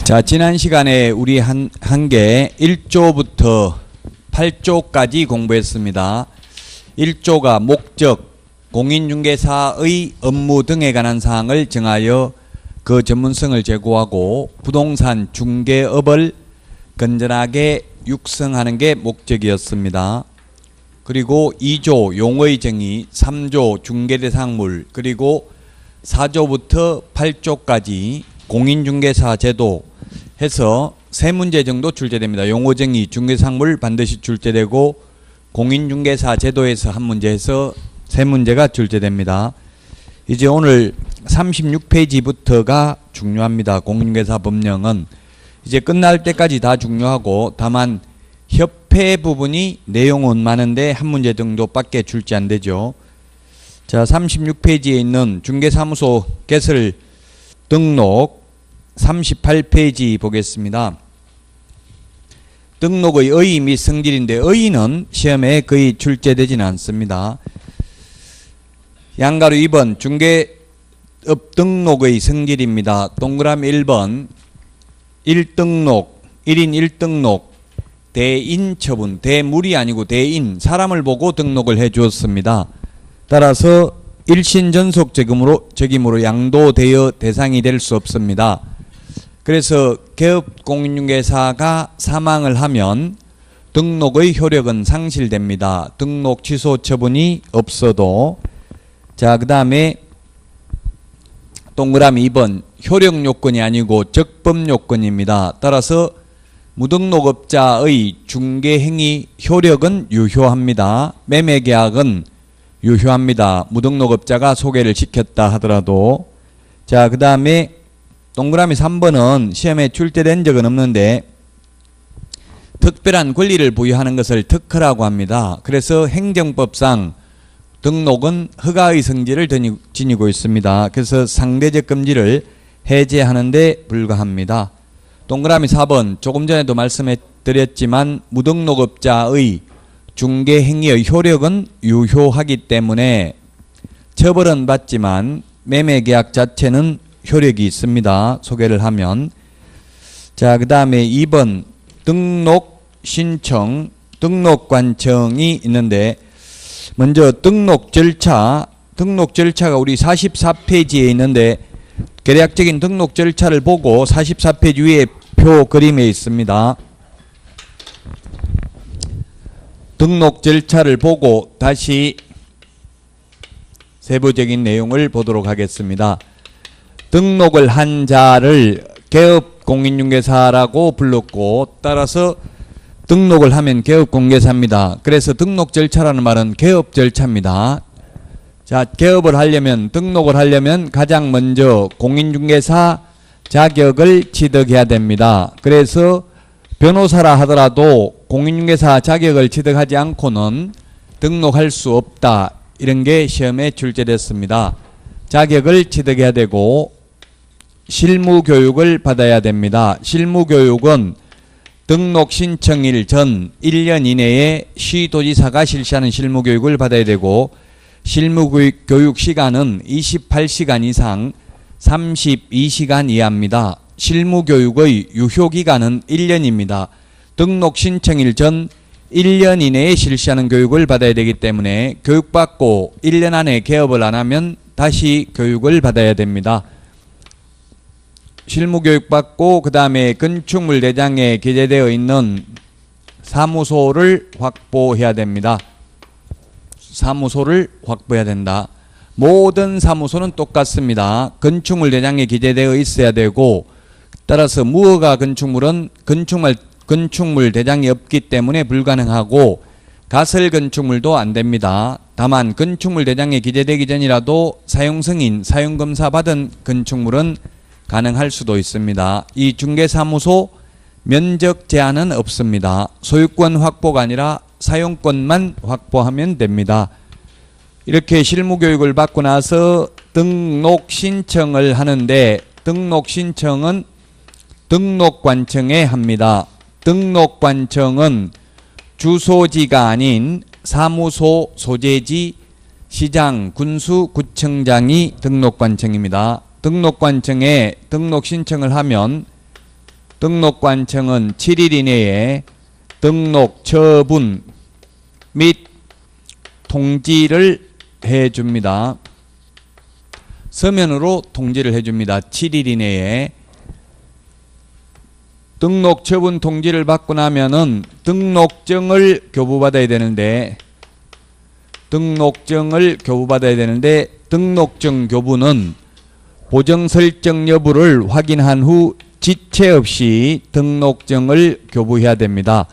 자, 지난 시간에 우리 한개 1조부터 8조까지 공부했습니다. 1조가 목적, 공인중개사의 업무 등에 관한 사항을 정하여 그 전문성을 제고하고 부동산 중개업을 건전하게 육성하는 게 목적이었습니다. 그리고 2조 용어의 정의, 3조 중개대상물, 그리고 4조부터 8조까지 공인중개사 제도 해서 3문제 정도 출제됩니다. 용어정의, 중개상물 반드시 출제되고 공인중개사 제도에서 한 문제 해서 3문제가 출제됩니다. 이제 오늘 36페이지부터가 중요합니다. 공인중개사 법령은 이제 끝날 때까지 다 중요하고 다만 협회 부분이 내용은 많은데 한 문제 정도밖에 출제 안 되죠. 자, 36페이지에 있는 중개사무소 개설 등록 38페이지 보겠습니다. 등록의 의의 및 성질인데 의의는 시험에 거의 출제되지는 않습니다. 양가로 2번 중개업 등록의 성질입니다. 동그라미 1번 1등록, 1인 1등록, 대인 처분, 대물이 아니고 대인, 사람을 보고 등록을 해 주었습니다. 따라서 일신전속 적임으로 양도되어 대상이 될 수 없습니다. 그래서 개업 공인중개사가 사망을 하면 등록의 효력은 상실됩니다. 등록 취소 처분이 없어도. 자, 그 다음에 동그라미 2번 효력 요건이 아니고 적법 요건입니다. 따라서 무등록업자의 중개행위 효력은 유효합니다. 매매계약은 유효합니다. 무등록업자가 소개를 시켰다 하더라도. 자, 그 다음에 동그라미 3번은 시험에 출제된 적은 없는데 특별한 권리를 부여하는 것을 특허라고 합니다. 그래서 행정법상 등록은 허가의 성질을 지니고 있습니다. 그래서 상대적 금지를 해제하는 데 불과합니다. 동그라미 4번 조금 전에도 말씀해 드렸지만 무등록업자의 중개행위의 효력은 유효하기 때문에 처벌은 받지만 매매계약 자체는 효력이 있습니다. 소개를 하면. 자, 그 다음에 2번 등록 신청, 등록관청이 있는데 먼저 등록 절차가 우리 44페이지에 있는데 계략적인 등록 절차를 보고 44페이지 위에 표 그림에 있습니다. 등록 절차를 보고 다시 세부적인 내용을 보도록 하겠습니다. 등록을 한 자를 개업 공인중개사라고 불렀고 따라서 등록을 하면 개업공개사입니다. 그래서 등록 절차라는 말은 개업 절차입니다. 자, 개업을 하려면 등록을 하려면 가장 먼저 공인중개사 자격을 취득해야 됩니다. 그래서 변호사라 하더라도 공인중개사 자격을 취득하지 않고는 등록할 수 없다. 이런 게 시험에 출제됐습니다. 자격을 취득해야 되고 실무교육을 받아야 됩니다. 실무교육은 등록 신청일 전 1년 이내에 시도지사가 실시하는 실무교육을 받아야 되고 실무교육 시간은 28시간 이상 32시간 이하입니다. 실무교육의 유효기간은 1년입니다. 등록 신청일 전 1년 이내에 실시하는 교육을 받아야 되기 때문에 교육받고 1년 안에 개업을 안 하면 다시 교육을 받아야 됩니다. 실무교육 받고 그 다음에 건축물 대장에 기재되어 있는 사무소를 확보해야 됩니다. 사무소를 확보해야 된다. 모든 사무소는 똑같습니다. 건축물 대장에 기재되어 있어야 되고 따라서 무허가 건축물은 건축물 대장이 없기 때문에 불가능하고 가설 건축물도 안 됩니다. 다만 건축물 대장에 기재되기 전이라도 사용승인, 사용검사 받은 건축물은 가능할 수도 있습니다. 이 중개사무소 면적 제한은 없습니다. 소유권 확보가 아니라 사용권만 확보하면 됩니다. 이렇게 실무교육을 받고 나서 등록 신청을 하는데 등록 신청은 등록관청에 합니다. 등록관청은 주소지가 아닌 사무소 소재지 시장, 군수, 구청장이 등록관청입니다. 등록관청에 등록 신청을 하면 등록관청은 7일 이내에 등록 처분 및 통지를 해줍니다. 서면으로 통지를 해줍니다. 7일 이내에. 등록 처분 통지를 받고 나면은 등록증을 교부받아야 되는데 등록증 교부는 보정 설정 여부를 확인한 후 지체 없이 등록증을 교부해야 됩니다.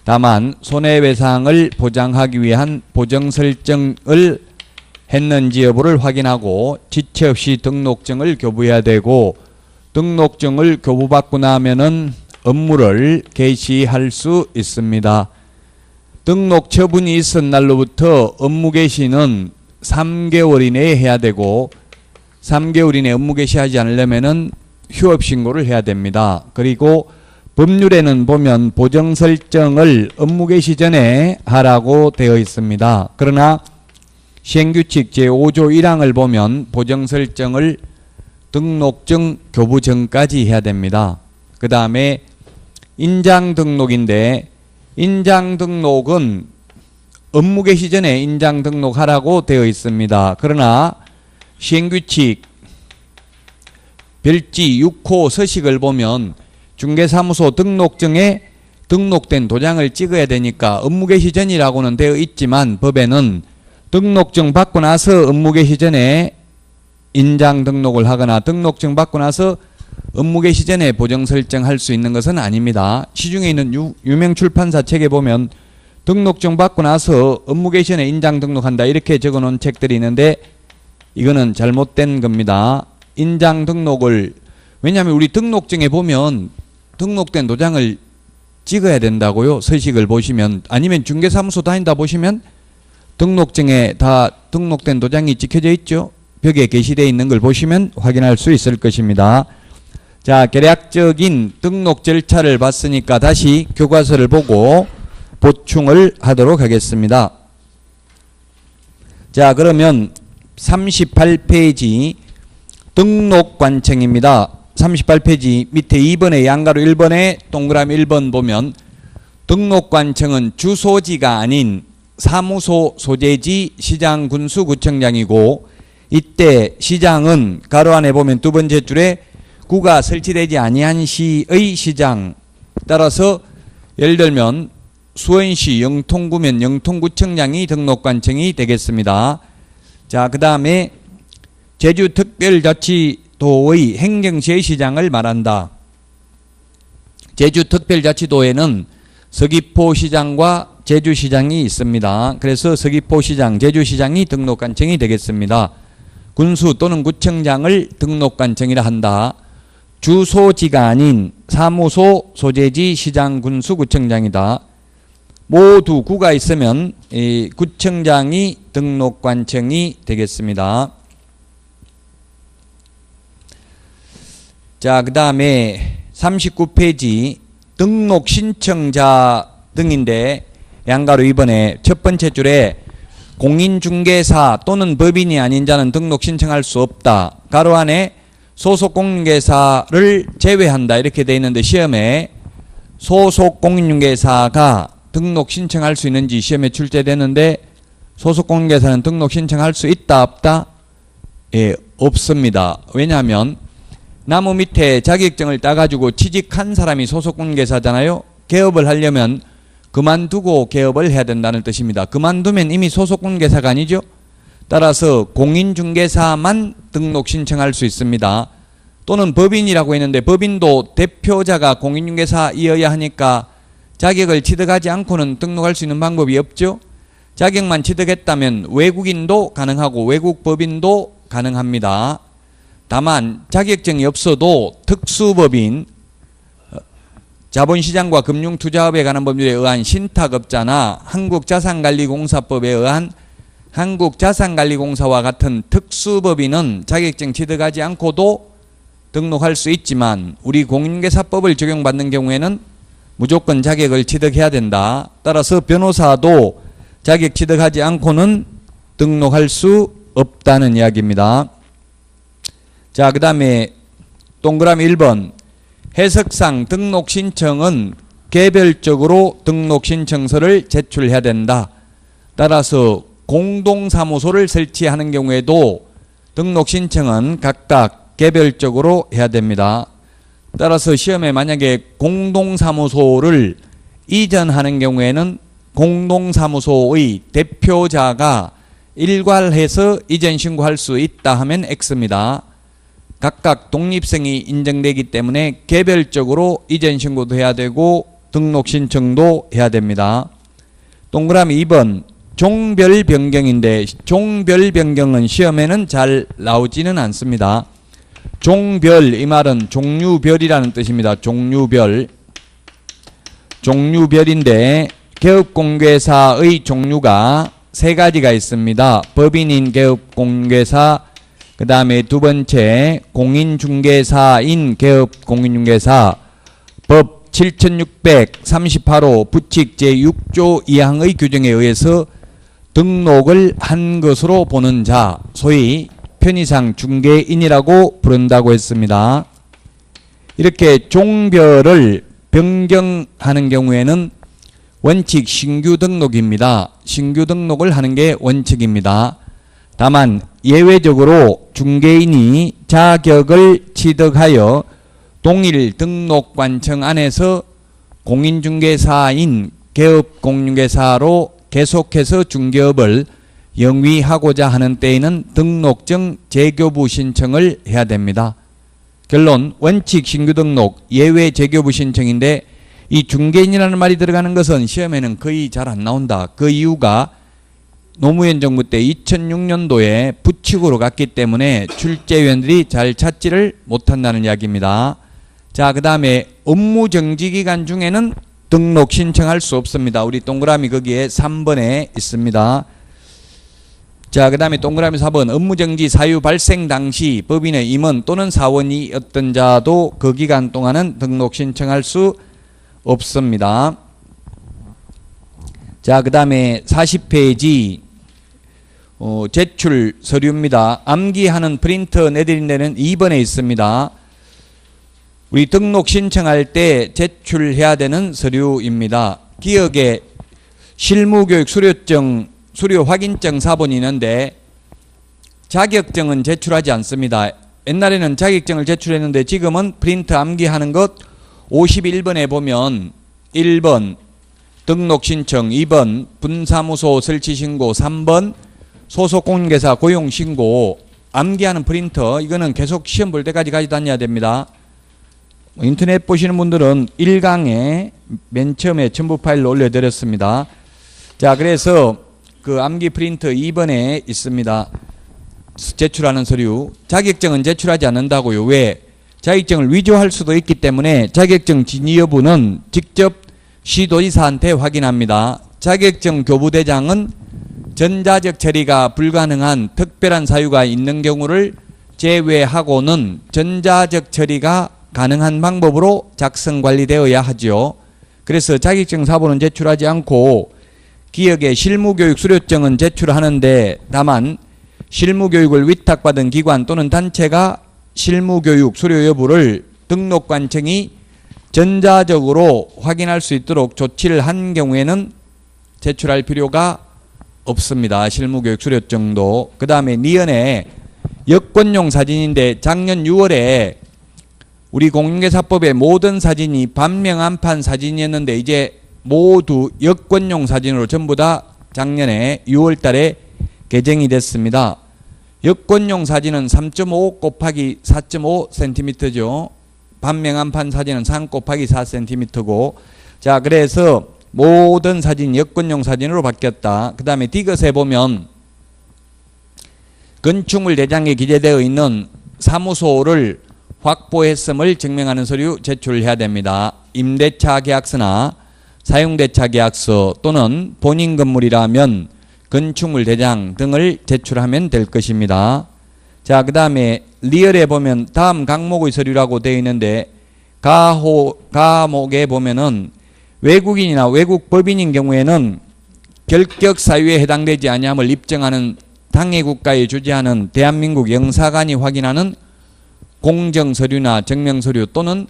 다만 손해배상을 보장하기 위한 보정 설정을 했는지 여부를 확인하고 지체 없이 등록증을 교부해야 되고, 등록증을 교부받고 나면은 업무를 개시할 수 있습니다. 등록 처분이 있은 날로부터 업무 개시는 3개월 이내에 해야 되고, 3개월 이내에 업무 개시하지 않으려면은 휴업 신고를 해야 됩니다. 그리고 법률에는 보면 보정 설정을 업무 개시 전에 하라고 되어 있습니다. 그러나 시행규칙 제5조 1항을 보면 보정 설정을 등록증 교부 전까지 해야 됩니다. 그 다음에 인장 등록인데, 인장 등록은 업무 개시 전에 인장 등록하라고 되어 있습니다. 그러나 시행규칙 별지 6호 서식을 보면 중개사무소 등록증에 등록된 도장을 찍어야 되니까 업무 개시 전이라고는 되어 있지만, 법에는 등록증 받고 나서 업무 개시 전에 인장 등록을 하거나 등록증 받고 나서 업무 개시 전에 보정 설정할 수 있는 것은 아닙니다. 시중에 있는 유명 출판사 책에 보면 등록증 받고 나서 업무 개시 전에 인장 등록한다 이렇게 적어 놓은 책들이 있는데, 이거는 잘못된 겁니다. 인장 등록을, 왜냐하면 우리 등록증에 보면 등록된 도장을 찍어야 된다고요. 서식을 보시면, 아니면 중개사무소 다닌다 보시면 등록증에 다 등록된 도장이 찍혀져 있죠. 벽에 게시되어 있는 걸 보시면 확인할 수 있을 것입니다. 자, 개략적인 등록 절차를 봤으니까 다시 교과서를 보고 보충을 하도록 하겠습니다. 자, 그러면 38페이지 등록관청입니다. 38페이지 밑에 2번에 양가로 1번에 동그라미 1번 보면 등록관청은 주소지가 아닌 사무소 소재지 시장 군수 구청장이고, 이때 시장은 가로 안에 보면 두 번째 줄에 구가 설치되지 아니한 시의 시장, 따라서 예를 들면 수원시 영통구면 영통구청장이 등록관청이 되겠습니다. 자, 그 다음에 제주특별자치도의 행정시의시장을 말한다. 제주특별자치도에는 서귀포시장과 제주시장이 있습니다. 그래서 서귀포시장, 제주시장이 등록관청이 되겠습니다. 군수 또는 구청장을 등록관청이라 한다. 주소지가 아닌 사무소 소재지 시장, 군수, 구청장이다. 모두 구가 있으면 이 구청장이 등록관청이 되겠습니다. 자, 그 다음에 39페이지 등록 신청자 등인데, 양가로 2번에 첫 번째 줄에 공인중개사 또는 법인이 아닌 자는 등록 신청할 수 없다. 가로 안에 소속 공인중개사를 제외한다 이렇게 되어 있는데, 시험에 소속 공인중개사가 등록 신청할 수 있는지 시험에 출제되는데, 소속 공인중개사는 등록 신청할 수 있다 없다? 예, 없습니다. 왜냐하면 나무 밑에 자격증을 따가지고 취직한 사람이 소속 공인중개사잖아요. 개업을 하려면 그만두고 개업을 해야 된다는 뜻입니다. 그만두면 이미 소속 공인중개사가 아니죠. 따라서 공인중개사만 등록 신청할 수 있습니다. 또는 법인이라고 했는데, 법인도 대표자가 공인중개사이어야 하니까 자격을 취득하지 않고는 등록할 수 있는 방법이 없죠. 자격만 취득했다면 외국인도 가능하고 외국법인도 가능합니다. 다만 자격증이 없어도 특수법인, 자본시장과 금융투자업에 관한 법률에 의한 신탁업자나 한국자산관리공사법에 의한 한국자산관리공사와 같은 특수법인은 자격증 취득하지 않고도 등록할 수 있지만, 우리 공인중개사법을 적용받는 경우에는 무조건 자격을 취득해야 된다. 따라서 변호사도 자격 취득하지 않고는 등록할 수 없다는 이야기입니다. 자, 그 다음에 동그라미 1번 해석상 등록 신청은 개별적으로 등록 신청서를 제출해야 된다. 따라서 공동사무소를 설치하는 경우에도 등록 신청은 각각 개별적으로 해야 됩니다. 따라서 시험에 만약에 공동사무소를 이전하는 경우에는 공동사무소의 대표자가 일괄해서 이전 신고할 수 있다 하면 X입니다. 각각 독립성이 인정되기 때문에 개별적으로 이전 신고도 해야 되고 등록 신청도 해야 됩니다. 동그라미 2번 종별 변경인데 종별 변경은 시험에는 잘 나오지는 않습니다. 종별 이 말은 종류별이라는 뜻입니다. 종류별. 종류별인데 개업공개사의 종류가 세 가지가 있습니다. 법인인 개업공개사, 그 다음에 두 번째 공인중개사인 개업공인중개사, 법 7638호 부칙 제6조 2항의 규정에 의해서 등록을 한 것으로 보는 자, 소위 편의상 중개인이라고 부른다고 했습니다. 이렇게 종별을 변경하는 경우에는 원칙 신규 등록입니다. 신규 등록을 하는 게 원칙입니다. 다만 예외적으로 중개인이 자격을 취득하여 동일 등록관청 안에서 공인중개사인 개업공인중개사로 계속해서 중개업을 영위하고자 하는 때에는 등록증 재교부 신청을 해야 됩니다. 결론 원칙 신규 등록 예외 재교부 신청인데 이 중개인이라는 말이 들어가는 것은 시험에는 거의 잘 안 나온다. 그 이유가 노무현 정부 때 2006년도에 부칙으로 갔기 때문에 출제위원들이 잘 찾지를 못한다는 이야기입니다. 자, 그 다음에 업무정지기간 중에는 등록 신청할 수 없습니다. 우리 동그라미 거기에 3번에 있습니다. 자, 그 다음에 동그라미 4번 업무정지 사유 발생 당시 법인의 임원 또는 사원이었던 자도 그 기간 동안은 등록 신청할 수 없습니다. 자, 그 다음에 40페이지 제출 서류입니다. 암기하는 프린터 내드린 데는 2번에 있습니다. 우리 등록 신청할 때 제출해야 되는 서류입니다. 기억에 실무교육 수료증, 수료 확인증 사본이 있는데 자격증은 제출하지 않습니다. 옛날에는 자격증을 제출했는데 지금은 프린트 암기하는 것 51번에 보면 1번 등록 신청, 2번 분사무소 설치 신고, 3번 소속 공인중개사 고용 신고, 암기하는 프린터 이거는 계속 시험 볼 때까지 가지고 다녀야 됩니다. 인터넷 보시는 분들은 1강에 맨 처음에 첨부 파일로 올려드렸습니다. 자, 그래서 그 암기 프린터 2번에 있습니다. 제출하는 서류. 자격증은 제출하지 않는다고요. 왜? 자격증을 위조할 수도 있기 때문에 자격증 진위 여부는 직접 시도지사한테 확인합니다. 자격증 교부대장은 전자적 처리가 불가능한 특별한 사유가 있는 경우를 제외하고는 전자적 처리가 가능한 방법으로 작성 관리되어야 하죠. 그래서 자격증 사본은 제출하지 않고 기억에 실무교육 수료증은 제출하는데 다만 실무교육을 위탁받은 기관 또는 단체가 실무교육 수료 여부를 등록관청이 전자적으로 확인할 수 있도록 조치를 한 경우에는 제출할 필요가 없습니다. 실무교육 수료증도. 그 다음에 니은에 여권용 사진인데 작년 6월에 우리 공인중개사법의 모든 사진이 반명안판 사진이었는데 이제 모두 여권용 사진으로 전부 다 작년에 6월 달에 개정이 됐습니다. 여권용 사진은 3.5 곱하기 4.5cm죠. 반명안판 사진은 3 곱하기 4cm고 자, 그래서 모든 사진 여권용 사진으로 바뀌었다. 그 다음에 디귿에 보면 건축물 대장에 기재되어 있는 사무소를 확보했음을 증명하는 서류 제출해야 됩니다. 임대차 계약서나 사용대차 계약서 또는 본인 건물이라면 건축물 대장 등을 제출하면 될 것입니다. 자, 그 다음에 리얼에 보면 다음 강목의 서류라고 되어 있는데 가목에 보면은 외국인이나 외국 법인인 경우에는 결격 사유에 해당되지 아니함을 입증하는 당해국가에 주재하는 대한민국 영사관이 확인하는 공정서류나 증명서류 또는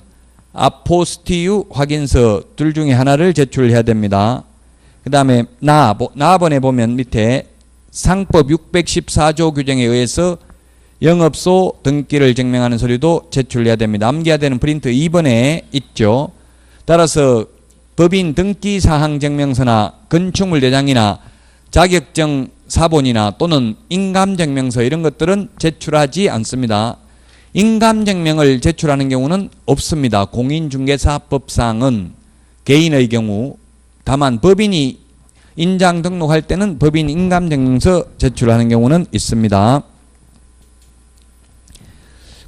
아포스티유 확인서 둘 중에 하나를 제출해야 됩니다. 그 다음에 나번에 보면 밑에 상법 614조 규정에 의해서 영업소 등기를 증명하는 서류도 제출해야 됩니다. 암기해야 되는 프린트 2번에 있죠. 따라서 법인 등기사항 증명서나 건축물 대장이나 자격증 사본이나 또는 인감증명서 이런 것들은 제출하지 않습니다. 인감증명을 제출하는 경우는 없습니다. 공인중개사법상은 개인의 경우, 다만 법인이 인장 등록할 때는 법인 인감증명서 제출하는 경우는 있습니다.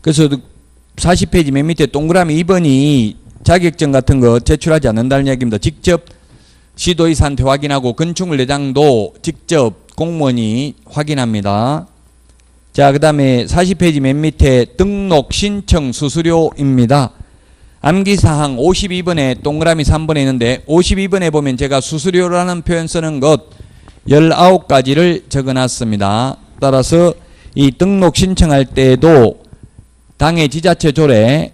그래서 40페이지 맨 밑에 동그라미 2번이 자격증 같은 거 제출하지 않는다는 이야기입니다. 직접 시도의사한테 확인하고 건축물 내장도 직접 공무원이 확인합니다. 자, 그 다음에 40페이지 맨 밑에 등록 신청 수수료입니다. 암기사항 52번에 동그라미 3번에 있는데 52번에 보면 제가 수수료라는 표현 쓰는 것 19가지를 적어놨습니다. 따라서 이 등록 신청할 때에도 당해 지자체 조례,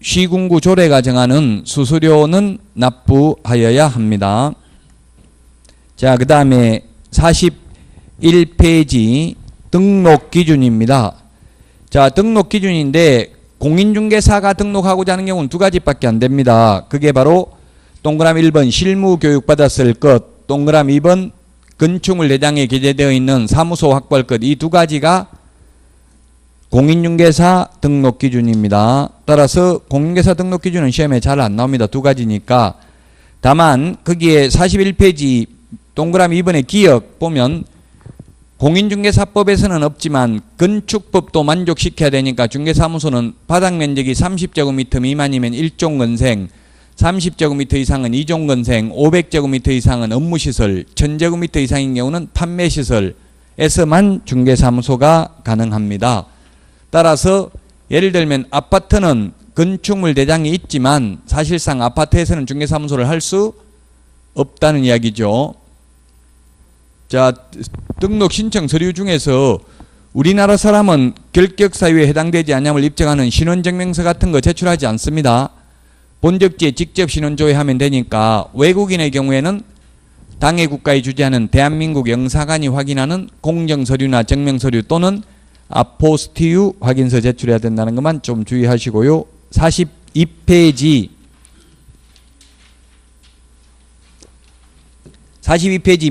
시군구 조례가 정하는 수수료는 납부하여야 합니다. 자, 그 다음에 41페이지 등록 기준입니다. 자, 등록 기준인데 공인중개사가 등록하고자 하는 경우는 두 가지밖에 안 됩니다. 그게 바로 동그라미 1번 실무 교육 받았을 것, 동그라미 2번 건축물 내장에 기재되어 있는 사무소 확보할 것, 이 두 가지가 공인중개사 등록 기준입니다. 따라서 공인중개사 등록 기준은 시험에 잘 안 나옵니다. 두 가지니까. 다만 거기에 41페이지 동그라미 2번의 기억 보면 공인중개사법에서는 없지만 건축법도 만족시켜야 되니까 중개사무소는 바닥면적이 30제곱미터 미만이면 1종건생, 30제곱미터 이상은 2종건생, 500제곱미터 이상은 업무시설, 1000제곱미터 이상인 경우는 판매시설에서만 중개사무소가 가능합니다. 따라서 예를 들면 아파트는 건축물 대장이 있지만 사실상 아파트에서는 중개사무소를 할 수 없다는 이야기죠. 자, 등록 신청 서류 중에서 우리나라 사람은 결격 사유에 해당되지 않음을 입증하는 신원증명서 같은 거 제출하지 않습니다. 본적지에 직접 신원 조회하면 되니까 외국인의 경우에는 당해 국가에 주재하는 대한민국 영사관이 확인하는 공정서류나 증명서류 또는 아포스티유 확인서 제출해야 된다는 것만 좀 주의하시고요. 42페이지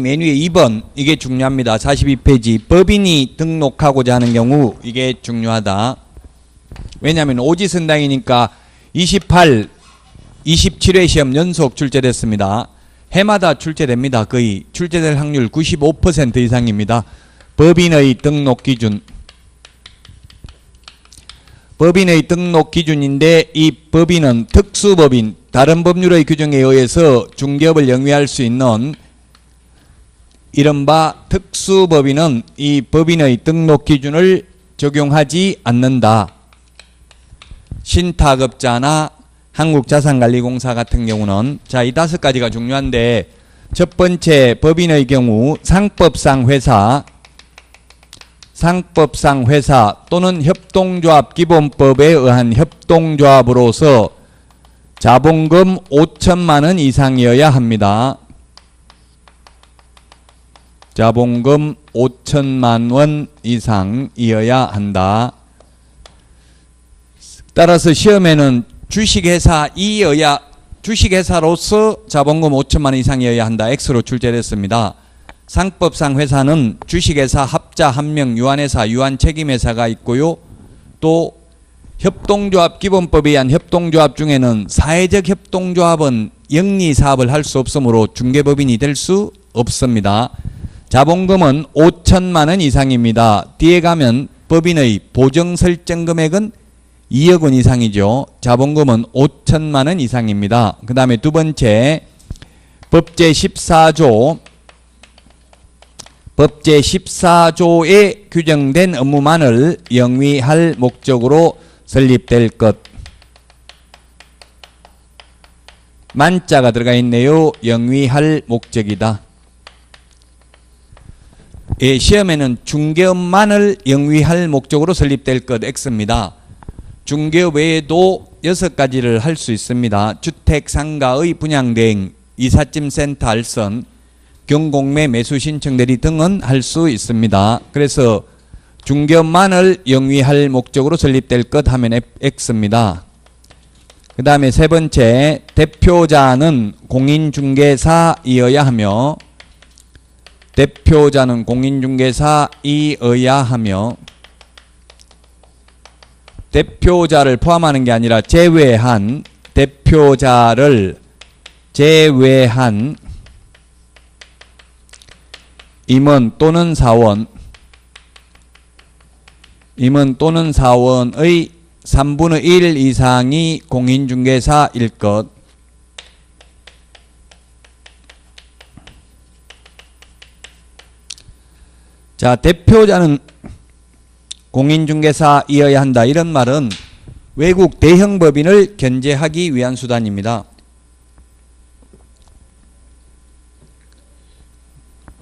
맨 위에 2번 이게 중요합니다. 42페이지 법인이 등록하고자 하는 경우 이게 중요하다. 왜냐하면 오지선당이니까 28, 27회 시험 연속 출제됐습니다. 해마다 출제됩니다. 거의 출제될 확률 95% 이상입니다. 법인의 등록 기준, 법인의 등록 기준인데 이 법인은 특수법인, 다른 법률의 규정에 의해서 중개업을 영위할 수 있는 이른바 특수법인은 이 법인의 등록 기준을 적용하지 않는다. 신탁업자나 한국자산관리공사 같은 경우는 자, 이 5가지가 중요한데 첫 번째 법인의 경우 상법상 회사 또는 협동조합 기본법에 의한 협동조합으로서 자본금 5천만 원 이상이어야 합니다. 자본금 5천만 원 이상이어야 한다. 따라서 시험에는 주식회사로서 자본금 5천만 원 이상이어야 한다. X로 출제됐습니다. 상법상 회사는 주식회사, 합자, 한명, 유한회사, 유한책임회사가 있고요. 또 협동조합 기본법에 의한 협동조합 중에는 사회적 협동조합은 영리사업을 할 수 없으므로 중개법인이 될 수 없습니다. 자본금은 5천만 원 이상입니다. 뒤에 가면 법인의 보정 설정 금액은 2억 원 이상이죠. 자본금은 5천만 원 이상입니다. 그 다음에 두 번째 법제 14조에 규정된 업무만을 영위할 목적으로 설립될 것. 만자가 들어가 있네요. 영위할 목적이다. 예, 시험에는 중개업만을 영위할 목적으로 설립될 것 X입니다. 중개업 외에도 6가지를 할 수 있습니다. 주택 상가의 분양대행, 이삿짐 센터 알선, 경공매 매수 신청 대리 등은 할 수 있습니다. 그래서 중개업만을 영위할 목적으로 설립될 것 하면 X입니다. 그 다음에 세 번째, 대표자는 공인중개사이어야 하며, 대표자는 공인중개사이어야 하며, 대표자를 포함하는 게 아니라 제외한, 대표자를 제외한 임원 또는 사원, 임원 또는 사원의 3분의 1 이상이 공인중개사일 것. 자, 대표자는 공인중개사이어야 한다. 이런 말은 외국 대형법인을 견제하기 위한 수단입니다.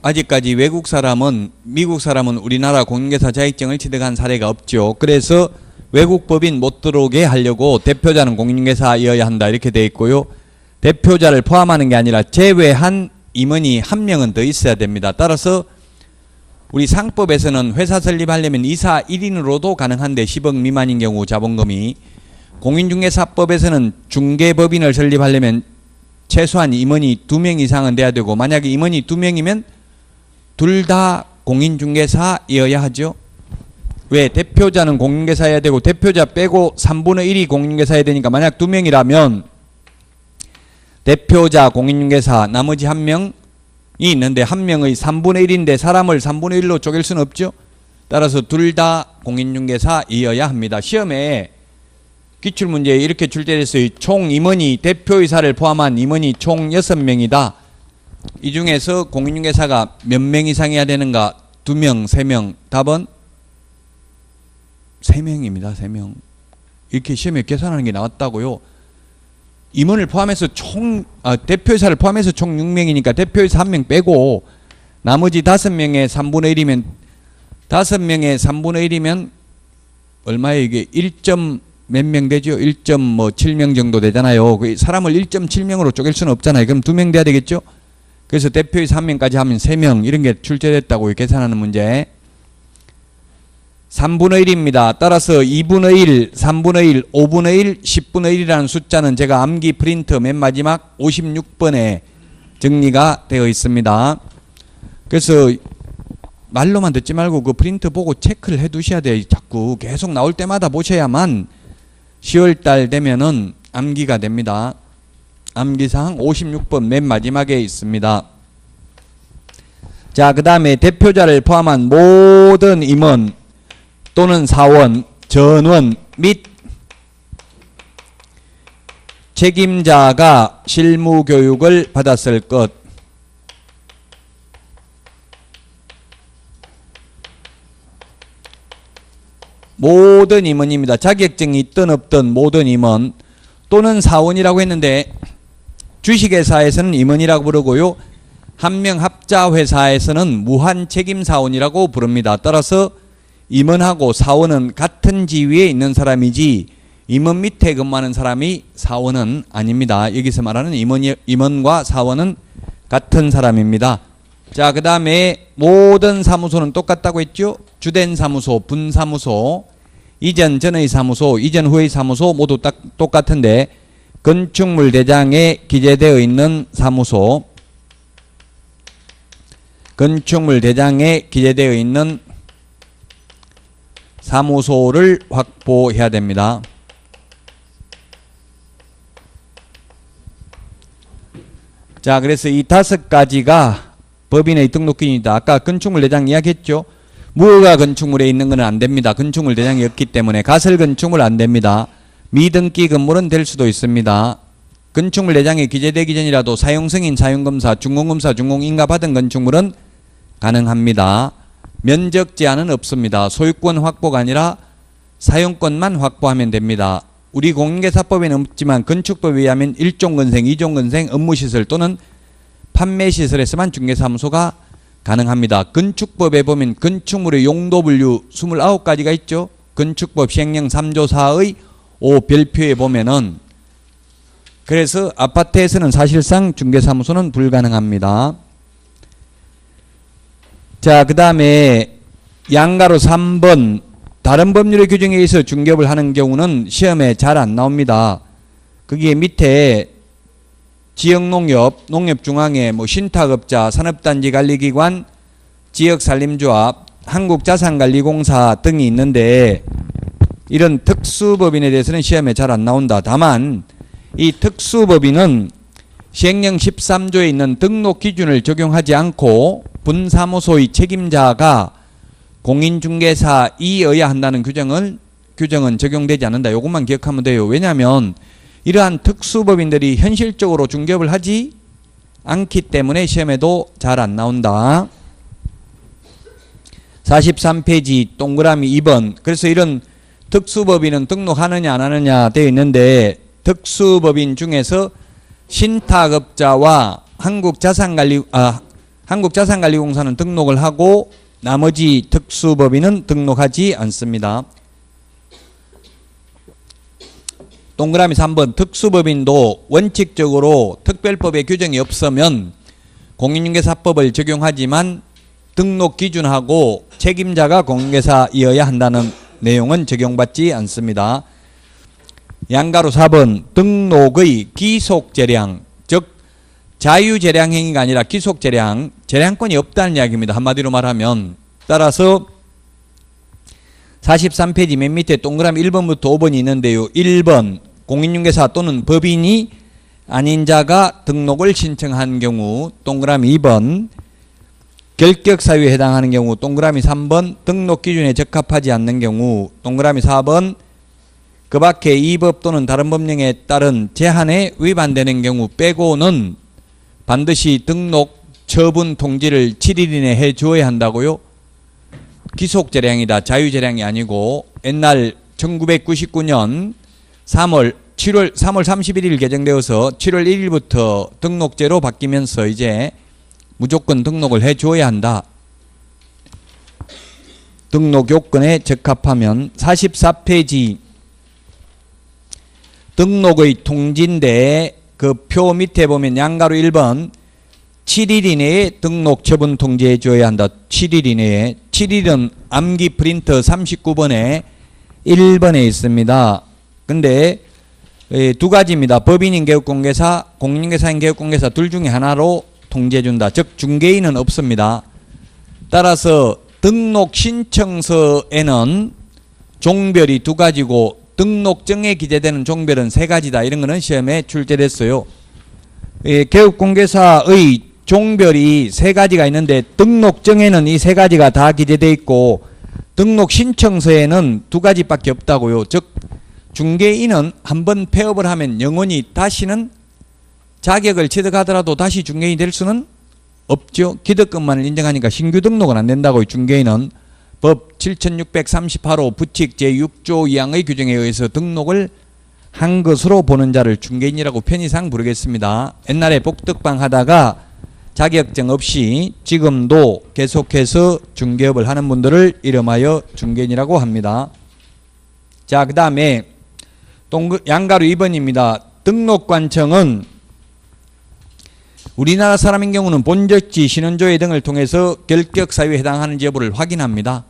아직까지 외국 사람은, 미국 사람은 우리나라 공인중개사 자격증을 취득한 사례가 없죠. 그래서 외국 법인 못 들어오게 하려고 대표자는 공인중개사이어야 한다 이렇게 돼 있고요. 대표자를 포함하는 게 아니라 제외한 임원이 한 명은 더 있어야 됩니다. 따라서 우리 상법에서는 회사 설립하려면 이사 1인으로도 가능한데 10억 미만인 경우 자본금이, 공인중개사법에서는 중개법인을 설립하려면 최소한 임원이 2명 이상은 돼야 되고, 만약에 임원이 2명이면 둘 다 공인중개사이어야 하죠. 왜? 대표자는 공인중개사여야 되고 대표자 빼고 3분의 1이 공인중개사여야 되니까, 만약 2명이라면 대표자 공인중개사 나머지 1명이 있는데 1명의 3분의 1인데 사람을 3분의 1로 쪼갤 수는 없죠. 따라서 둘 다 공인중개사이어야 합니다. 시험에 기출문제에 이렇게 출제됐어요. 총 임원이, 대표이사를 포함한 임원이 총 6명이다. 이 중에서 공인중개사가 몇 명 이상이어야 되는가? 2명, 3명. 답은 3명입니다. 3명. 이렇게 시험에 계산하는 게 나왔다고요. 임원을 포함해서 대표이사를 포함해서 총 6명이니까 대표이사 1명 빼고 나머지 5명의 3분의 1이면, 5명의 3분의 1이면 얼마예요? 이게 1점 몇 명 되죠? 1.7명 정도 되잖아요. 사람을 1.7명으로 쪼갤 수는 없잖아요. 그럼 2명 돼야 되겠죠? 그래서 대표이사 1명까지 하면 3명, 이런 게 출제됐다고 계산하는 문제. 3분의 1입니다. 따라서 2분의 1, 3분의 1, 5분의 1, 10분의 1이라는 숫자는 제가 암기 프린트 맨 마지막 56번에 정리가 되어 있습니다. 그래서 말로만 듣지 말고 그 프린트 보고 체크를 해 두셔야 돼요. 자꾸 계속 나올 때마다 보셔야만 10월달 되면은 암기가 됩니다. 암기사항 56번 맨 마지막에 있습니다. 자, 그 다음에 대표자를 포함한 모든 임원 또는 사원, 전원 및 책임자가 실무교육을 받았을 것. 모든 임원입니다. 자격증이 있든 없든 모든 임원 또는 사원이라고 했는데, 주식회사에서는 임원이라고 부르고요, 한명합자회사에서는 무한책임사원이라고 부릅니다. 따라서 임원하고 사원은 같은 지위에 있는 사람이지 임원 밑에 근무하는 사람이 사원은 아닙니다. 여기서 말하는 임원과 사원은 같은 사람입니다. 자, 그 다음에 모든 사무소는 똑같다고 했죠. 주된 사무소, 분사무소, 이전 전의 사무소, 이전 후의 사무소 모두 똑같은데, 건축물 대장에 기재되어 있는 사무소, 건축물 대장에 기재되어 있는 사무소를 확보해야 됩니다. 자, 그래서 이 5가지가 법인의 등록기준이다. 아까 건축물 대장 이야기했죠. 무허가 건축물에 있는 것은 안 됩니다. 건축물 대장이 없기 때문에. 가설 건축물 안 됩니다. 미등기 건물은 될 수도 있습니다. 건축물 대장에 기재되기 전이라도 사용승인, 사용검사, 준공검사, 준공인가 받은 건축물은 가능합니다. 면적 제한은 없습니다. 소유권 확보가 아니라 사용권만 확보하면 됩니다. 우리 공인중개사법에는 없지만 건축법에 의하면 1종 건생, 2종 건생, 업무시설 또는 판매시설에서만 중개사무소가 가능합니다. 건축법에 보면 건축물의 용도 분류 29가지가 있죠. 건축법 시행령 3조 4의 5 별표에 보면은, 그래서 아파트에서는 사실상 중개사무소는 불가능합니다. 자, 그 다음에 양가로 3번, 다른 법률의 규정에 의해서 중개업을 하는 경우는 시험에 잘 안 나옵니다. 거기에 밑에 지역농협, 농협중앙회, 신탁업자, 산업단지관리기관, 지역산림조합, 한국자산관리공사 등이 있는데, 이런 특수법인에 대해서는 시험에 잘 안 나온다. 다만 이 특수법인은 시행령 13조에 있는 등록 기준을 적용하지 않고 분사무소의 책임자가 공인중개사이어야 한다는 규정은 적용되지 않는다. 이것만 기억하면 돼요. 왜냐하면 이러한 특수법인들이 현실적으로 중개업을 하지 않기 때문에 시험에도 잘 안 나온다. 43페이지 동그라미 2번. 그래서 이런 특수법인은 등록하느냐 안 하느냐 되어 있는데, 특수법인 중에서 신탁업자와 한국자산관리공사는 등록을 하고 나머지 특수법인은 등록하지 않습니다. 동그라미 3번. 특수법인도 원칙적으로 특별법의 규정이 없으면 공인중개사법을 적용하지만 등록 기준하고 책임자가 공인중개사이어야 한다는 내용은 적용받지 않습니다. 양가로 4번. 등록의 기속재량, 즉 자유재량 행위가 아니라 기속재량, 재량권이 없다는 이야기입니다. 한마디로 말하면. 따라서 43페이지 맨 밑에 동그라미 1번부터 5번이 있는데요. 1번. 공인중개사 또는 법인이 아닌 자가 등록을 신청한 경우. 동그라미 2번. 결격사유에 해당하는 경우. 동그라미 3번. 등록 기준에 적합하지 않는 경우. 동그라미 4번. 그 밖에 이 법 또는 다른 법령에 따른 제한에 위반되는 경우 빼고는 반드시 등록 처분 통지를 7일 이내에 해주어야 한다고요. 기속재량이다. 자유재량이 아니고, 옛날 1999년 3월 31일 개정되어서 7월 1일부터 등록제로 바뀌면서 이제 무조건 등록을 해줘야 한다. 등록 요건에 적합하면. 44페이지 등록의 통지인데 그 표 밑에 보면 양가로 1번 7일 이내에 등록 처분 통지해 줘야 한다. 7일 이내에. 7일은 암기 프린터 39번에 1번에 있습니다. 근데 두 가지입니다. 법인인 개업공개사, 공인중개사인 개업공개사 둘 중에 하나로 통지해 준다. 즉 중개인은 없습니다. 따라서 등록 신청서에는 종별이 두 가지고 등록증에 기재되는 종별은 세 가지다. 이런 거는 시험에 출제됐어요. 개업공개사의 종별이 세 가지가 있는데 등록증에는 이 세 가지가 다 기재되어 있고 등록 신청서에는 두 가지밖에 없다고요. 즉 중개인은 한번 폐업을 하면 영원히 다시는 자격을 취득하더라도 다시 중개인이 될 수는 없죠. 기득권만을 인정하니까 신규 등록은 안 된다고요. 중개인은 법 7638호 부칙 제6조 2항의 규정에 의해서 등록을 한 것으로 보는 자를 중개인이라고 편의상 부르겠습니다. 옛날에 복덕방 하다가 자격증 없이 지금도 계속해서 중개업을 하는 분들을 이름하여 중개인이라고 합니다. 자, 그 다음에 양가로 2번입니다. 등록관청은 우리나라 사람인 경우는 본적지, 신원조회 등을 통해서 결격사유에 해당하는지 여부를 확인합니다.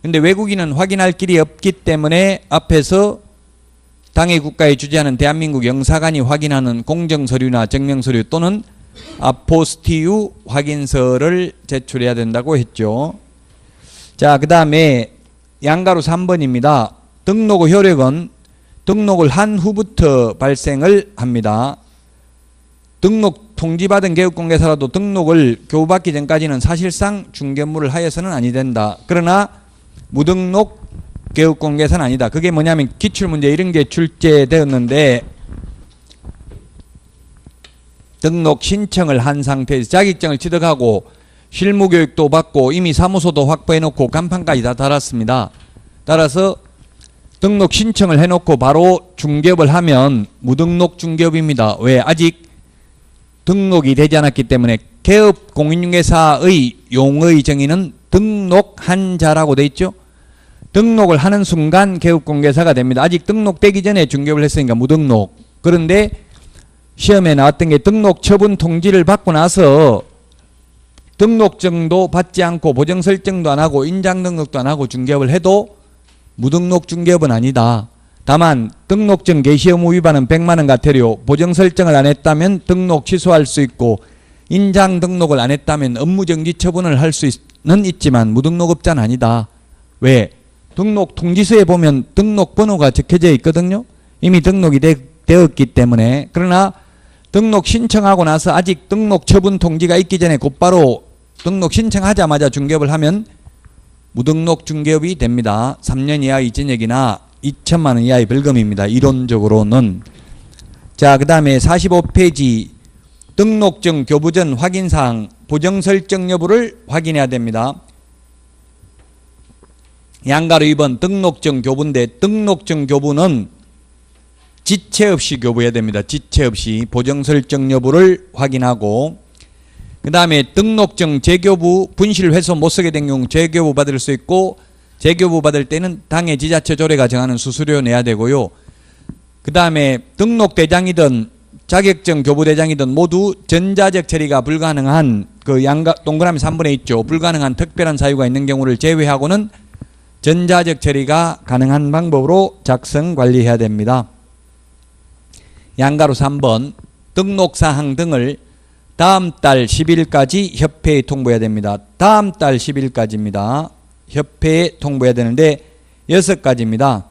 근데 외국인은 확인할 길이 없기 때문에 앞에서 당해 국가에 주재하는 대한민국 영사관이 확인하는 공정서류나 증명서류 또는 아포스티유 확인서를 제출해야 된다고 했죠. 자, 그 다음에 양가로 3번입니다. 등록 후 효력은 등록을 한 후부터 발생을 합니다. 등록 통지받은 개업공개사라도 등록을 교부받기 전까지는 사실상 중개업무를 하여서는 아니 된다. 그러나 무등록 개업공개사는 아니다. 그게 뭐냐면 기출문제 이런 게 출제되었는데 등록 신청을 한 상태에서 자격증을 취득하고 실무교육도 받고 이미 사무소도 확보해놓고 간판까지 다 달았습니다. 따라서 등록 신청을 해놓고 바로 중개업을 하면 무등록 중개업입니다. 왜? 아직 등록이 되지 않았기 때문에. 개업 공인중개사의 용어의 정의는 등록한 자라고 돼 있죠. 등록을 하는 순간 개업공개사가 됩니다. 아직 등록되기 전에 중개업을 했으니까 무등록. 그런데 시험에 나왔던 게 등록 처분 통지를 받고 나서 등록증도 받지 않고 보정 설정도 안 하고 인장 등록도 안 하고 중개업을 해도 무등록 중개업은 아니다. 다만 등록증 개시 의무 위반은 100만 원 과태료, 보정 설정을 안 했다면 등록 취소할 수 있고 인장 등록을 안 했다면 업무정지 처분을 할 수는 있지만 무등록업자는 아니다. 왜? 등록 통지서에 보면 등록 번호가 적혀져 있거든요. 이미 등록이 되었기 때문에. 그러나 등록 신청하고 나서 아직 등록 처분 통지가 있기 전에 곧바로 등록 신청하자마자 중개업을 하면 무등록 중개업이 됩니다. 3년 이하의 전역이나 2천만 원 이하의 벌금입니다. 이론적으로는. 자, 그 다음에 45페이지 등록증 교부 전 확인사항 보정 설정 여부를 확인해야 됩니다. 양가로 2번 등록증 교부인데 등록증 교부는 지체 없이 교부해야 됩니다. 지체 없이 보정 설정 여부를 확인하고, 그 다음에 등록증 재교부 분실 훼손 못 쓰게 된 경우 재교부 받을 수 있고, 재교부 받을 때는 당해 지자체 조례가 정하는 수수료 내야 되고요. 그 다음에 등록대장이든 자격증 교부대장이든 모두 전자적 처리가 불가능한 그 동그라미 3번에 있죠. 불가능한 특별한 사유가 있는 경우를 제외하고는 전자적 처리가 가능한 방법으로 작성 관리해야 됩니다. 양가로 3번 등록사항 등을 다음 달 10일까지 협회에 통보해야 됩니다. 다음 달 10일까지입니다. 협회에 통보해야 되는데 6가지입니다.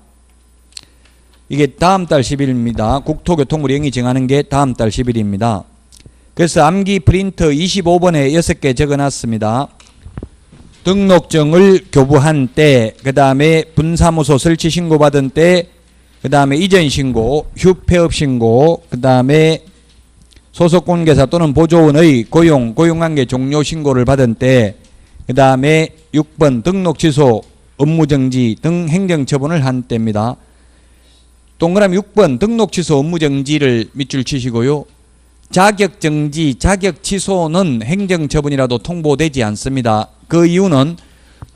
이게 다음 달 10일입니다. 국토교통부 영이 정하는 게 다음 달 10일입니다. 그래서 암기 프린터 25번에 6개 적어놨습니다. 등록증을 교부한 때, 그 다음에 분사무소 설치 신고 받은 때, 그 다음에 이전 신고, 휴폐업 신고, 그 다음에 소속공개사 또는 보조원의 고용관계 종료 신고를 받은 때, 그 다음에 6번 등록 취소, 업무정지 등 행정처분을 한 때입니다. 동그라미 6번 등록 취소 업무정지를 밑줄 치시고요. 자격정지, 자격취소는 행정처분이라도 통보되지 않습니다. 그 이유는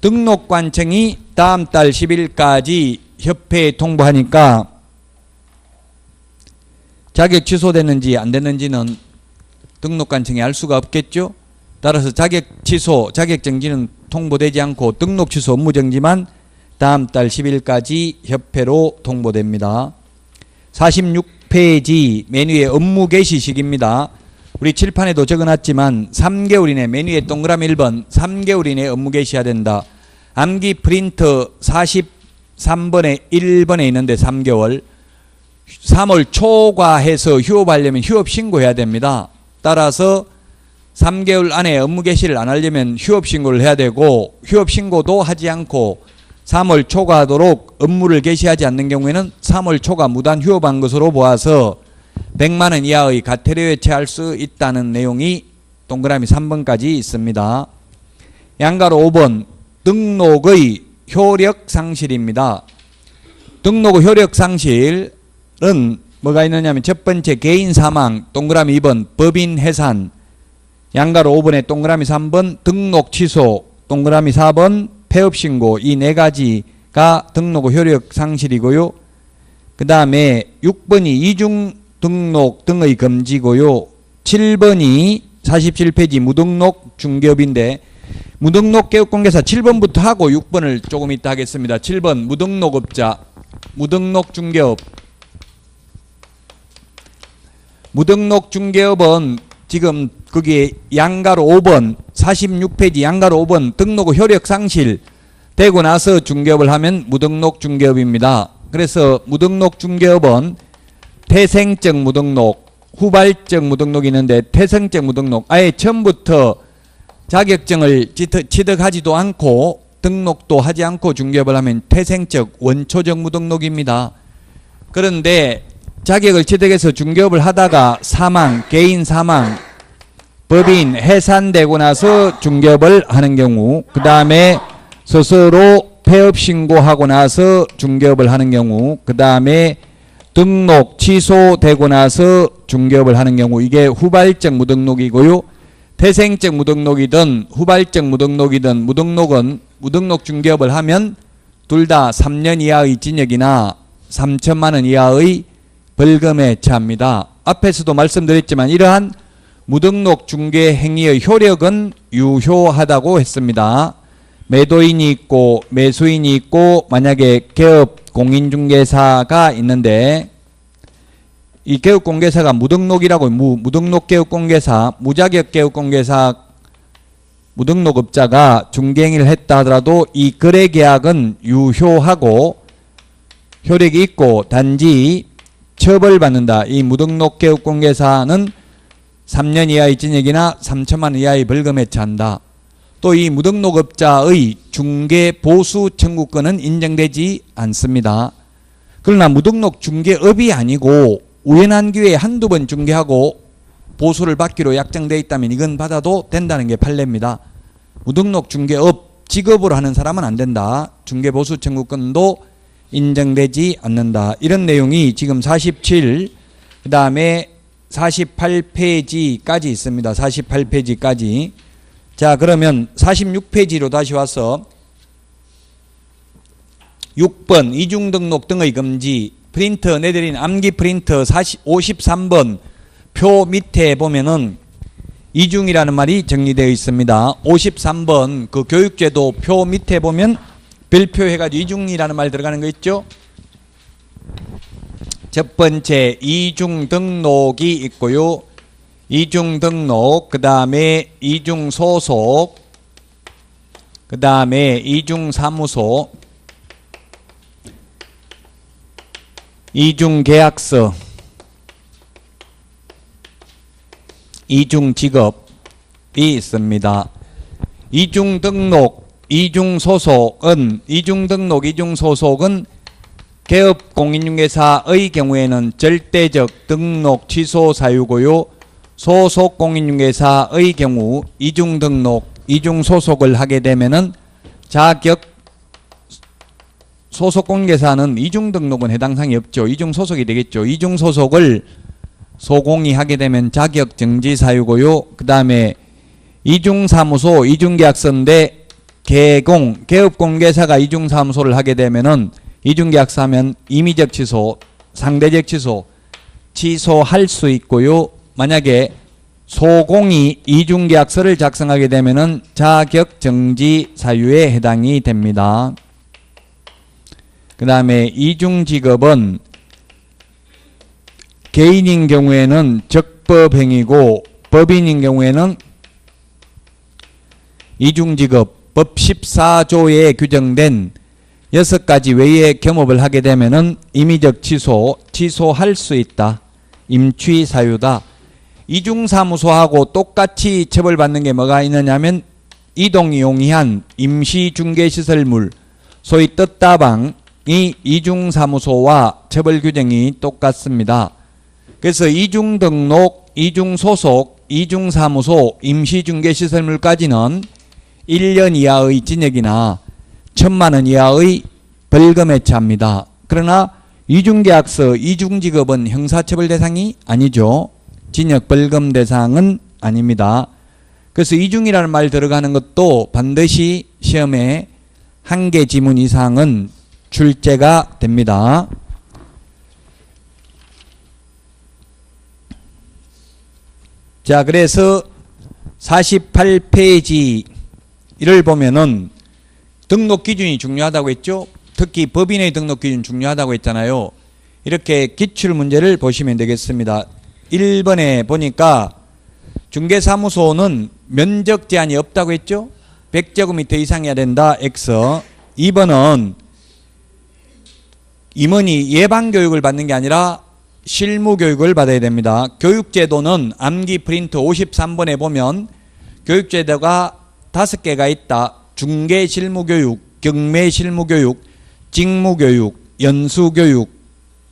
등록관청이 다음 달 10일까지 협회에 통보하니까 자격 취소됐는지 안 됐는지는 등록관청이 알 수가 없겠죠. 따라서 자격 취소, 자격 정지는 통보되지 않고 등록 취소 업무정지만 다음 달 10일까지 협회로 통보됩니다. 46페이지 메뉴의 업무 개시식입니다. 우리 칠판에도 적어놨지만 3개월 이내 메뉴에 동그라미 1번 3개월 이내 업무 개시해야 된다. 암기 프린터 43번에 1번에 있는데 3개월 3월 초과해서 휴업하려면 휴업 신고해야 됩니다. 따라서 3개월 안에 업무 개시를 안 하려면 휴업 신고를 해야 되고, 휴업 신고도 하지 않고 3월 초과하도록 업무를 개시하지 않는 경우에는 3월 초과 무단 휴업한 것으로 보아서 100만 원 이하의 과태료에 처할 수 있다는 내용이 동그라미 3번까지 있습니다. 양가로 5번 등록의 효력 상실입니다. 등록 효력 상실은 뭐가 있느냐면 첫 번째 개인 사망, 동그라미 2번 법인 해산, 양가로 5번에 동그라미 3번 등록 취소, 동그라미 4번 폐업 신고, 이 4가지가 등록 효력 상실이고요. 그 다음에 6번이 이중 등록 등의 금지고요. 7번이 47페이지 무등록 중개업인데, 무등록 개업공개사 7번부터 하고 6번을 조금 이따 하겠습니다. 7번 무등록업자, 무등록 중개업. 무등록 중개업은 지금 거기에 양가로 5번 46페이지 양가로 5번 등록 효력 상실 되고 나서 중개업을 하면 무등록 중개업입니다. 그래서 무등록 중개업은 태생적 무등록, 후발적 무등록이 있는데 태생적 무등록, 아예 처음부터 자격증을 취득하지도 않고 등록도 하지 않고 중개업을 하면 태생적 원초적 무등록입니다. 그런데 자격을 취득해서 중개업을 하다가 사망, 개인 사망, 법인 해산되고 나서 중개업을 하는 경우, 그 다음에 스스로 폐업 신고하고 나서 중개업을 하는 경우, 그 다음에 등록 취소되고 나서 중개업을 하는 경우, 이게 후발적 무등록이고요. 태생적 무등록이든 후발적 무등록이든 무등록은 무등록 중개업을 하면 둘 다 3년 이하의 징역이나 3천만 원 이하의 벌금에 처합니다. 앞에서도 말씀드렸지만 이러한 무등록 중개 행위의 효력은 유효하다고 했습니다. 매도인이 있고 매수인이 있고 만약에 개업 공인중개사가 있는데 이 개업공개사가 무등록이라고 무등록 개업공개사, 무자격 개업공개사 무등록업자가 중개행위를 했다 하더라도 이 거래계약은 유효하고 효력이 있고 단지 처벌받는다. 이 무등록 개업공개사는 3년 이하의 징역이나 3천만 원 이하의 벌금에 처한다. 또 이 무등록업자의 중개 보수 청구권은 인정되지 않습니다. 그러나 무등록 중개업이 아니고 우연한 기회에 한두 번 중개하고 보수를 받기로 약정되어 있다면 이건 받아도 된다는 게 판례입니다. 무등록 중개업 직업으로 하는 사람은 안 된다. 중개 보수 청구권도 인정되지 않는다. 이런 내용이 지금 47, 그 다음에 48페이지까지 있습니다. 48페이지까지. 자, 그러면 46페이지로 다시 와서 6번 이중등록 등의 금지, 프린터 내드린 암기 프린터 53번 표 밑에 보면은 이중이라는 말이 정리되어 있습니다. 53번 그 교육제도 표 밑에 보면 별표 해가지고 이중이라는 말 들어가는 거 있죠? 첫 번째 이중 등록이 있고요. 이중 등록, 그 다음에 이중 소속, 그 다음에 이중 사무소, 이중 계약서, 이중 직업이 있습니다. 이중 등록, 이중 소속은 개업 공인중개사의 경우에는 절대적 등록 취소 사유고요. 소속 공인중개사의 경우 이중 등록, 이중 소속을 하게 되면은 자격 소속 공인중개사는 이중 등록은 해당 사항이 없죠. 이중 소속이 되겠죠. 이중 소속을 소공이 하게 되면 자격 정지 사유고요. 그 다음에 이중 사무소, 이중 계약서인데 개업 공개사가 이중 사무소를 하게 되면은 이중 계약서하면 임의적 취소, 상대적 취소, 취소할 수 있고요. 만약에 소공이 이중계약서를 작성하게 되면은 자격 정지 사유에 해당이 됩니다. 그 다음에 이중직업은 개인인 경우에는 적법행위고 법인인 경우에는 이중직업 법 14조에 규정된 6가지 외에 겸업을 하게 되면은 임의적 취소할 수 있다. 임취 사유다. 이중사무소하고 똑같이 처벌받는 게 뭐가 있느냐면 이동이 용이한 임시중개시설물 소위 떴다방이 이중사무소와 처벌 규정이 똑같습니다. 그래서 이중등록, 이중소속, 이중사무소, 임시중개시설물까지는 1년 이하의 징역이나 1,000만 원 이하의 벌금에 처합니다. 그러나 이중계약서, 이중직업은 형사처벌 대상이 아니죠. 징역 벌금 대상은 아닙니다. 그래서 이중이라는 말 들어가는 것도 반드시 시험에 한 개 지문 이상은 출제가 됩니다. 자, 그래서 48페이지를 보면은 등록 기준이 중요하다고 했죠. 특히 법인의 등록 기준 중요하다고 했잖아요. 이렇게 기출 문제를 보시면 되겠습니다. 1번에 보니까 중개사무소는 면적 제한이 없다고 했죠. 100제곱미터 이상이어야 된다. X. 2번은 임원이 예방교육을 받는 게 아니라 실무교육을 받아야 됩니다. 교육제도는 암기 프린트 53번에 보면 교육제도가 5개가 있다. 중개실무교육, 경매실무교육, 직무교육, 연수교육,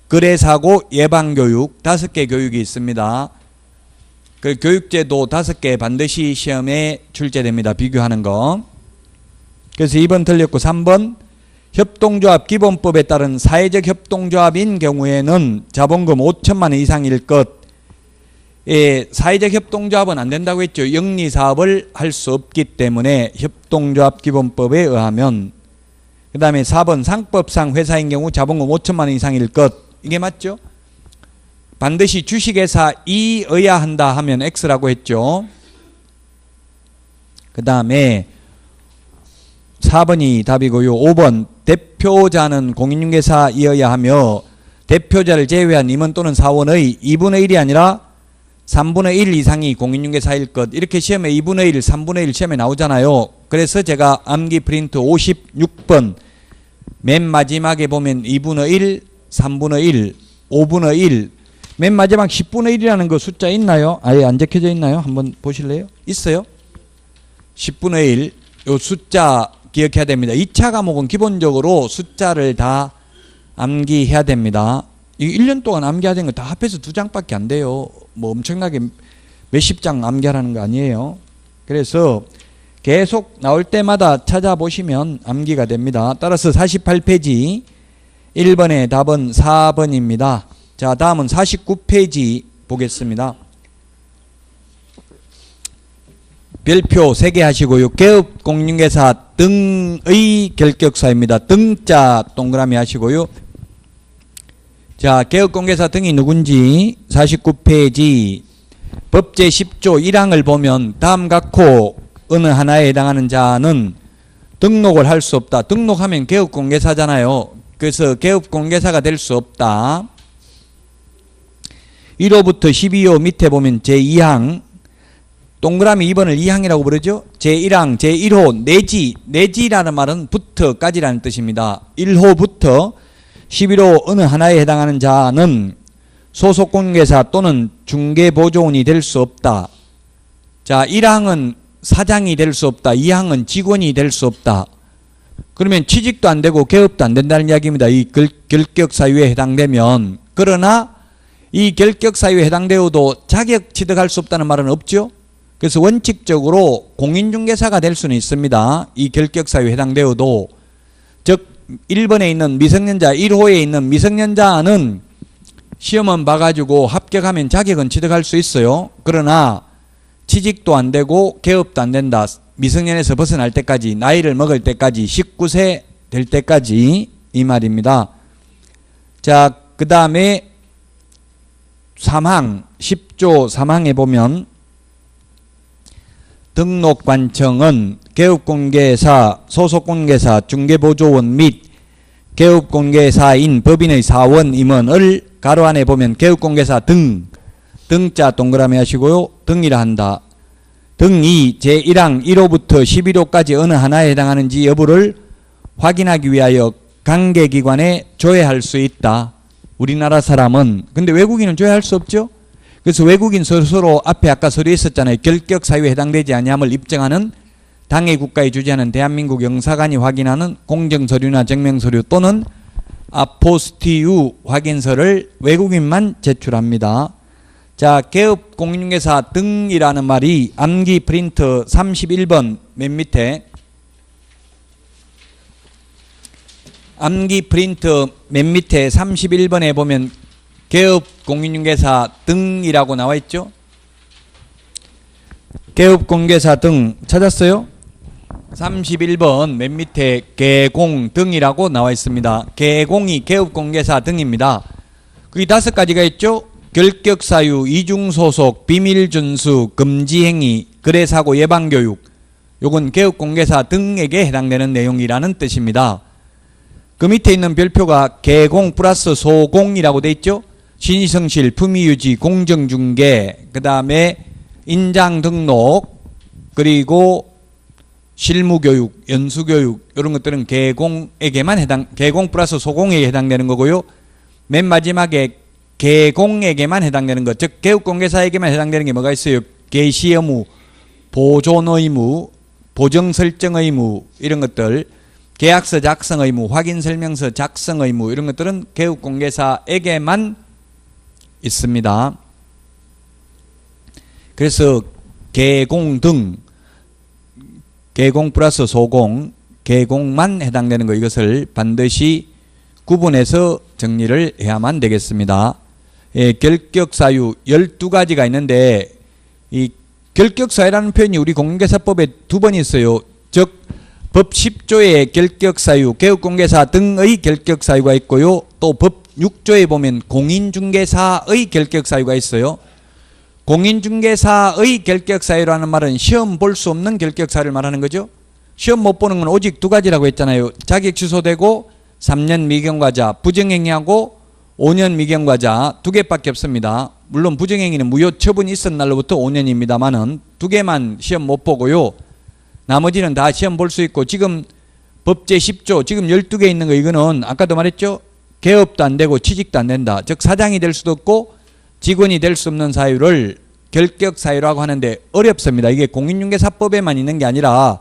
거래사고 예방교육 5개 교육이 있습니다. 그 교육제도 5개 반드시 시험에 출제됩니다. 비교하는 거. 그래서 2번 틀렸고 3번 협동조합 기본법에 따른 사회적 협동조합인 경우에는 자본금 5천만 원 이상일 것. 사회적 협동조합은 안 된다고 했죠. 영리사업을 할 수 없기 때문에 협동조합 기본법에 의하면 그 다음에 4번 상법상 회사인 경우 자본금 5천만 원 이상일 것. 이게 맞죠? 반드시 주식회사이어야 한다 하면 X라고 했죠. 그 다음에 4번이 답이고요. 5번 대표자는 공인중개사이어야 하며 대표자를 제외한 임원 또는 사원의 2분의 1이 아니라 3분의 1 이상이 공인중개사일 것. 이렇게 시험에 2분의 1, 3분의 1 시험에 나오잖아요. 그래서 제가 암기 프린트 56번 맨 마지막에 보면 2분의 1, 3분의 1, 5분의 1, 맨 마지막 10분의 1이라는 거 숫자 있나요? 아예 안 적혀져 있나요? 한번 보실래요? 있어요? 10분의 1, 요 숫자 기억해야 됩니다. 2차 과목은 기본적으로 숫자를 다 암기해야 됩니다. 이 1년 동안 암기해야 되는 거 다 합해서 2장밖에 안 돼요. 뭐 엄청나게 몇십 장 암기하라는 거 아니에요. 그래서 계속 나올 때마다 찾아보시면 암기가 됩니다. 따라서 48페이지 1번의 답은 4번입니다. 자, 다음은 49페이지 보겠습니다. 별표 3개 하시고요. 개업공인중개사 등의 결격사입니다. 등자 동그라미 하시고요. 자, 개업공개사 등이 누군지 49페이지 법제 10조 1항을 보면 다음 각호 어느 하나에 해당하는 자는 등록을 할 수 없다. 등록하면 개업공개사잖아요. 그래서 개업공개사가 될 수 없다. 1호부터 12호 밑에 보면 제2항 동그라미 2번을 2항이라고 부르죠. 제1항, 제1호 내지라는 말은 부터까지라는 뜻입니다. 1호부터 11호 어느 하나에 해당하는 자는 소속공개사 또는 중개보조원이 될 수 없다. 자, 1항은 사장이 될 수 없다. 2항은 직원이 될 수 없다. 그러면 취직도 안 되고 개업도 안 된다는 이야기입니다. 이 결격사유에 해당되면. 그러나 이 결격사유에 해당되어도 자격 취득할 수 없다는 말은 없죠. 그래서 원칙적으로 공인중개사가 될 수는 있습니다. 이 결격사유에 해당되어도. 즉 1번에 있는 미성년자 1호에 있는 미성년자는 시험은 봐가지고 합격하면 자격은 취득할 수 있어요. 그러나 취직도 안 되고 개업도 안 된다. 미성년에서 벗어날 때까지, 나이를 먹을 때까지, 19세 될 때까지 이 말입니다. 자, 그 다음에 3항 10조 3항에 보면 등록관청은 개업공개사, 소속공개사, 중개보조원 및 개업공개사인 법인의 사원 임원을 가로 안에 보면 개업공개사 등자 동그라미 하시고요. 등이라 한다. 등이 제1항 1호부터 11호까지 어느 하나에 해당하는지 여부를 확인하기 위하여 관계기관에 조회할 수 있다. 우리나라 사람은. 근데 외국인은 조회할 수 없죠. 그래서 외국인 서로 앞에 아까 서류에 있었잖아요. 결격사유에 해당되지 아니함을 입증하는 당해 국가에 주재하는 대한민국 영사관이 확인하는 공정서류나 증명서류 또는 아포스티유 확인서를 외국인만 제출합니다. 자, 개업공인중개사 등이라는 말이 암기 프린트 31번 맨 밑에 암기 프린트 맨 밑에 31번에 보면 개업공인중개사 등이라고 나와 있죠. 개업공개사 등 찾았어요? 31번 맨 밑에 개공 등이라고 나와 있습니다. 개공이 개업공개사 등입니다. 그게 5가지가 있죠. 결격사유, 이중소속, 비밀준수, 금지행위, 거래사고 예방교육. 요건 개업공개사 등에게 해당되는 내용이라는 뜻입니다. 그 밑에 있는 별표가 개공 플러스 소공이라고 돼 있죠. 신의성실, 품위유지, 공정중개, 그 다음에 인장등록, 그리고 실무교육, 연수교육 이런 것들은 개공에게만 개공 플러스 소공에게 해당되는 거고요. 맨 마지막에 개공에게만 해당되는 것, 즉 개업공개사에게만 해당되는 게 뭐가 있어요? 개시 의무, 보존 의무, 보정 설정 의무 이런 것들, 계약서 작성 의무, 확인 설명서 작성 의무 이런 것들은 개업공개사에게만 있습니다. 그래서 개공 등, 개공 플러스 소공, 개공만 해당되는 거 이것을 반드시 구분해서 정리를 해야만 되겠습니다. 예, 결격사유 12가지가 있는데 이 결격사유라는 표현이 우리 공인중개사법에 2번 있어요. 즉 법 10조의 결격사유, 개업공개사 등의 결격사유가 있고요. 또 법 6조에 보면 공인중개사의 결격사유가 있어요. 공인중개사의 결격사유라는 말은 시험 볼 수 없는 결격사유를 말하는 거죠. 시험 못 보는 건 오직 두 가지라고 했잖아요. 자격 취소되고 3년 미경과자, 부정행위하고 5년 미경과자 두 개밖에 없습니다. 물론 부정행위는 무효 처분이 있은 날로부터 5년입니다만은 두 개만 시험 못 보고요. 나머지는 다 시험 볼 수 있고, 지금 법제 10조 지금 12개 있는 거, 이거는 아까도 말했죠. 개업도 안 되고 취직도 안 된다. 즉 사장이 될 수도 없고 직원이 될 수 없는 사유를 결격사유라고 하는데 어렵습니다. 이게 공인중개사법에만 있는 게 아니라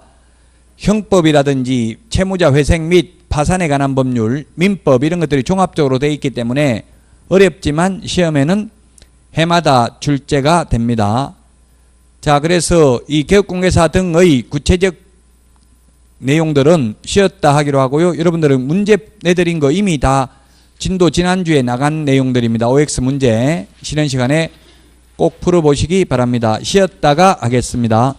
형법이라든지 채무자 회생 및 파산에 관한 법률, 민법 이런 것들이 종합적으로 되어 있기 때문에 어렵지만 시험에는 해마다 출제가 됩니다. 자, 그래서 이 개업공개사 등의 구체적 내용들은 쉬었다 하기로 하고요. 여러분들은 문제 내드린 거 이미 다 진도 지난주에 나간 내용들입니다. OX 문제 쉬는 시간에 꼭 풀어보시기 바랍니다. 쉬었다가 하겠습니다.